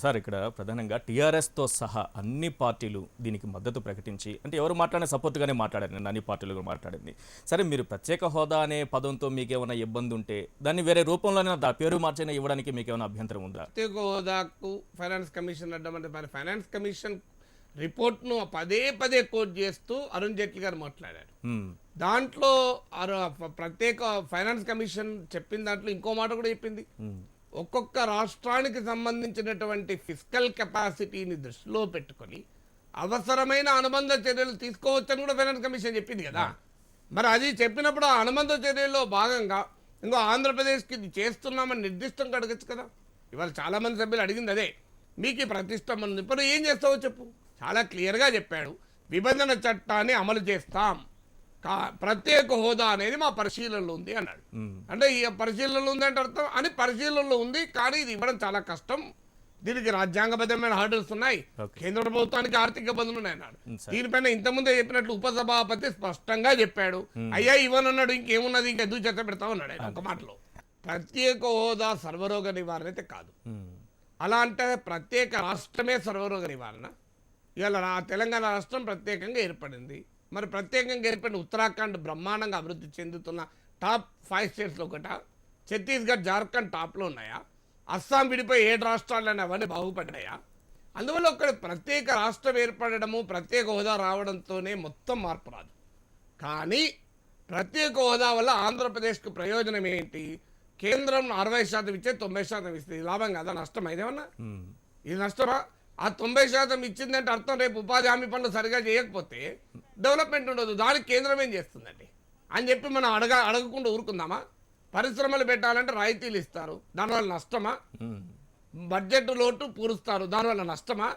Sir ఇక్కడ ప్రధానంగా టీఆర్ఎస్తో సహా అన్ని పార్టీలు దీనికి మద్దతు ప్రకటించి అంటే ఎవరు మాట్లాడిన సపోర్ట్గానే మాట్లాడారు, నేను అన్ని పార్టీలు మాట్లాడింది. సరే, మీరు ప్రత్యేక హోదా అనే పదంతో మీకు ఏమైనా ఇబ్బంది ఉంటే దాన్ని వేరే రూపంలోనే పేరు మార్చైనా ఇవ్వడానికి మీకు ఏమైనా అభ్యంతరం ఉందా? ప్రత్యేక హోదాకు ఫైనాన్స్ కమిషన్ అడ్డం అంటే మరి ఫైనాన్స్ కమిషన్ రిపోర్ట్ను పదే పదే కోట్ చేస్తూ అరుణ్ జైట్లీ గారు మాట్లాడారు. దాంట్లో ప్రత్యేక ఫైనాన్స్ కమిషన్ చెప్పిన దాంట్లో ఇంకో మాట కూడా చెప్పింది. ఒక్కొక్క రాష్ట్రానికి సంబంధించినటువంటి ఫిస్కల్ కెపాసిటీని దృష్టిలో పెట్టుకొని అవసరమైన అనుబంధ చర్యలు తీసుకోవచ్చని కూడా ఫైనాన్స్ కమిషన్ చెప్పింది కదా. మరి అది చెప్పినప్పుడు ఆ అనుబంధ చర్యల్లో భాగంగా ఇంకో ఆంధ్రప్రదేశ్కి ఇది చేస్తున్నామని నిర్దిష్టంగా అడగచ్చు కదా. ఇవాళ చాలామంది సభ్యులు అడిగింది అదే, మీకు ఈ ప్రతిష్టం ఉంది, ఇప్పుడు ఏం చేస్తావో చెప్పు. చాలా క్లియర్గా చెప్పాడు, విభజన చట్టాన్ని అమలు చేస్తాం, ప్రత్యేక హోదా అనేది మా పరిశీలనలో ఉంది అన్నాడు. అంటే ఈ పరిశీలనలో ఉంది అంటే అర్థం అని పరిశీలనలో ఉంది, కానీ ఇది ఇవ్వడం చాలా కష్టం, దీనికి రాజ్యాంగబద్ధమైన హర్డల్స్ ఉన్నాయి, కేంద్ర ప్రభుత్వానికి ఆర్థిక ఇబ్బందులు ఉన్నాయి అన్నాడు. దీనిపైన ఇంతకుముందే చెప్పినట్లు ఉపసభాపతి స్పష్టంగా చెప్పాడు, అయ్యా ఇవ్వనన్నాడు, ఇంకేమున్నది, ఇంకెందుకు చర్చ పెడతావు అన్నాడు ఒక మాటలో. ప్రత్యేక హోదా సర్వరోగ నివారణ అయితే కాదు. అలా అంటే ప్రత్యేక రాష్ట్రమే సర్వరోగ నివారణ. ఇవాళ తెలంగాణ రాష్ట్రం ప్రత్యేకంగా ఏర్పడింది. మరి ప్రత్యేకంగా ఏర్పడిన ఉత్తరాఖండ్ బ్రహ్మాండంగా అభివృద్ధి చెందుతున్న టాప్ 5 స్టేట్స్లో ఒకట, ఛత్తీస్గఢ్ జార్ఖండ్ టాప్లో ఉన్నాయా, అస్సాం విడిపోయి 7 రాష్ట్రాలనే అవన్నీ బాగుపడ్డాయా? అందువల్ల ఒక ప్రత్యేక రాష్ట్రం ఏర్పడము, ప్రత్యేక హోదా రావడంతోనే మొత్తం మార్పు రాదు. కానీ ప్రత్యేక హోదా వల్ల ఆంధ్రప్రదేశ్కి ప్రయోజనం ఏంటి? కేంద్రం 60% ఇచ్చే 90% ఇస్తుంది. లాభం కదా, నష్టం ఇదేమన్నా? ఇది నష్టమా? ఆ 90% ఇచ్చిందంటే అర్థం రేపు ఉపాధి హామీ పనులు సరిగా చేయకపోతే డెవలప్మెంట్ ఉండదు. దానికి కేంద్రం ఏం చేస్తుందండి అని చెప్పి మనం అడగకుండా ఊరుకుందామా? పరిశ్రమలు పెట్టాలంటే రాయితీలు ఇస్తారు, దానివల్ల నష్టమా? బడ్జెట్ లోటు పూరుస్తారు, దానివల్ల నష్టమా?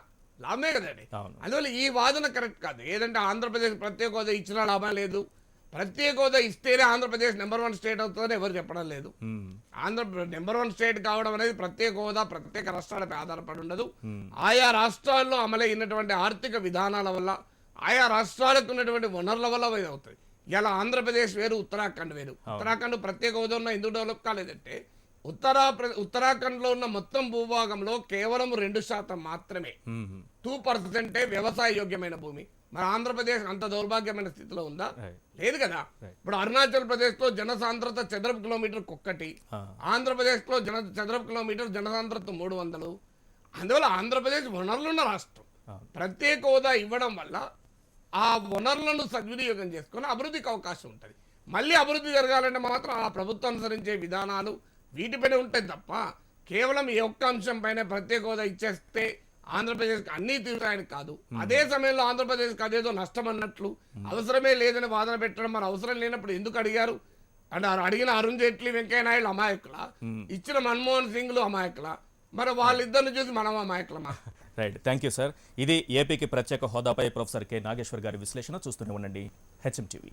లాభమే కదండి. అందువల్ల ఈ వాదన కరెక్ట్ కాదు. ఏదంటే ఆంధ్రప్రదేశ్ ప్రత్యేక హోదా ఇచ్చినా లాభం లేదు, ప్రత్యేక హోదా ఇస్తేనే ఆంధ్రప్రదేశ్ నెంబర్ 1 స్టేట్ అవుతుందని ఎవరు చెప్పడం లేదు. నెంబర్ 1 స్టేట్ కావడం అనేది ప్రత్యేక హోదా ప్రత్యేక రాష్ట్రాలపై ఆధారపడి ఉండదు. ఆయా రాష్ట్రాల్లో అమలైనటువంటి ఆర్థిక విధానాల వల్ల, ఆయా రాష్ట్రాలకు ఉన్నటువంటి వనరుల వల్ల అవుతుంది. ఇలా ఆంధ్రప్రదేశ్ వేరు, ఉత్తరాఖండ్ వేరు. ఉత్తరాఖండ్ ప్రత్యేక హోదా ఉన్న ఎందుకు డెవలప్ కాలేదంటే ఉత్తరాఖండ్లో ఉన్న మొత్తం భూభాగంలో కేవలం 2% మాత్రమే, 2% వ్యవసాయ యోగ్యమైన భూమి. మరి ఆంధ్రప్రదేశ్ అంత దౌర్భాగ్యమైన స్థితిలో ఉందా? లేదు కదా. ఇప్పుడు అరుణాచల్ ప్రదేశ్ లో జనసాంద్రత చదరపు కిలోమీటర్ 1, ఆంధ్రప్రదేశ్ లో చదరపు కిలోమీటర్ జనసాంద్రత 300. అందువల్ల ఆంధ్రప్రదేశ్ వనరులున్న రాష్ట్రం. ప్రత్యేక హోదా ఇవ్వడం వల్ల ఆ వనరులను సద్వినియోగం చేసుకుని అభివృద్ధికి అవకాశం ఉంటుంది. మళ్ళీ అభివృద్ధి జరగాలంటే మాత్రం ఆ ప్రభుత్వం అనుసరించే విధానాలు వీటిపైనే ఉంటాయి తప్ప కేవలం ఈ ఒక్క అంశం పైన ప్రత్యేక హోదా ఇచ్చేస్తే ఆంధ్రప్రదేశ్కి అన్నీ తీరుతాయని కాదు. అదే సమయంలో ఆంధ్రప్రదేశ్కి అదేదో నష్టం అన్నట్లు అవసరమే లేదని వాదన పెట్టడం, మరి అవసరం లేనప్పుడు ఎందుకు అడిగారు అంటే అడిగిన అరుణ్ జైట్లీ, వెంకయ్య నాయుడు అమాయకుల, ఇచ్చిన మన్మోహన్ సింగ్లు అమాయకుల, మరి వాళ్ళిద్దరిని చూసి మనం అమాయకులమా? Right, thank you sir. ఇది ఏపీకి ప్రత్యేక హోదాపై ప్రొఫెసర్ కె నాగేశ్వర్ గారి విశ్లేషణ. చూస్తూనే ఉండండి HM TV.